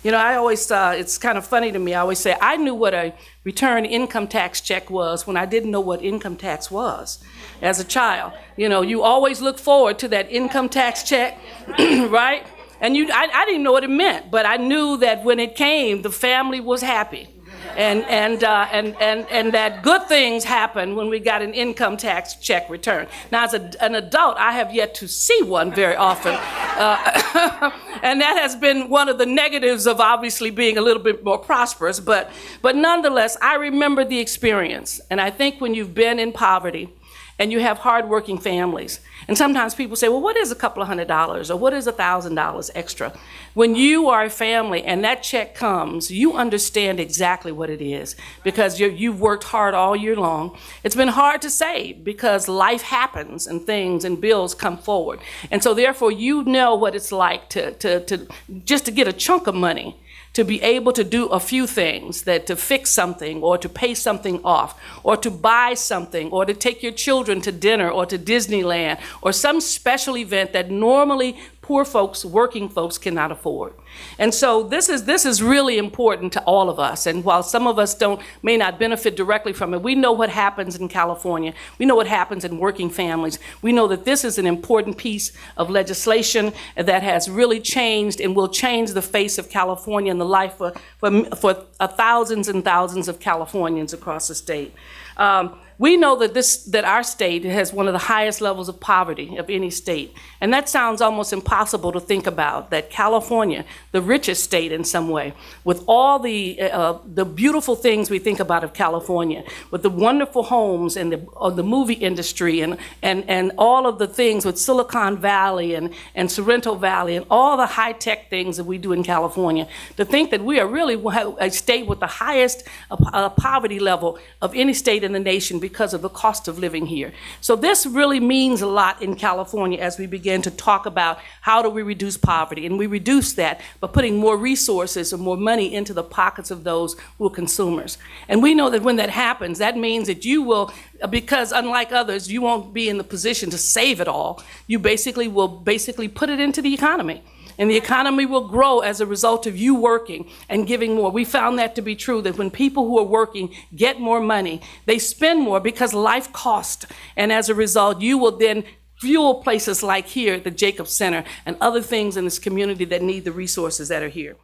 You know, I always, it's kind of funny to me, I always say, I knew what a return income tax check was when I didn't know what income tax was as a child. You know, you always look forward to that income tax check, right? And I didn't know what it meant, but I knew that when it came, the family was happy. And that good things happen when we got an income tax check return. Now, as an adult, I have yet to see one very often. And that has been one of the negatives of obviously being a little bit more prosperous. But nonetheless, I remember the experience. And I think when you've been in poverty, and you have hardworking families. And sometimes people say, well, what is a couple of $100 or what is $1,000 extra? When you are a family and that check comes, you understand exactly what it is because you've worked hard all year long. It's been hard to save because life happens and things and bills come forward. And so therefore you know what it's like to just to get a chunk of money, to be able to do a few things, that to fix something or to pay something off or to buy something or to take your children to dinner or to Disneyland or some special event that normally poor folks, working folks cannot afford. And so this is really important to all of us. And while some of us may not benefit directly from it, we know what happens in California. We know what happens in working families. We know that this is an important piece of legislation that has really changed and will change the face of California and the life for thousands and thousands of Californians across the state. We know that our state has one of the highest levels of poverty of any state. And that sounds almost impossible to think about, that California, the richest state in some way, with all the beautiful things we think about of California, with the wonderful homes and the movie industry and all of the things with Silicon Valley and Sorrento Valley and all the high-tech things that we do in California, to think that we are really a state with the highest poverty level of any state in the nation because of the cost of living here. So this really means a lot in California as we begin to talk about how do we reduce poverty. And we reduce that by putting more resources and more money into the pockets of those who are consumers. And we know that when that happens, that means that you will, because unlike others, you won't be in the position to save it all. You will put it into the economy. And the economy will grow as a result of you working and giving more. We found that to be true, that when people who are working get more money, they spend more because life costs. And as a result, you will then fuel places like here at the Jacobs Center and other things in this community that need the resources that are here.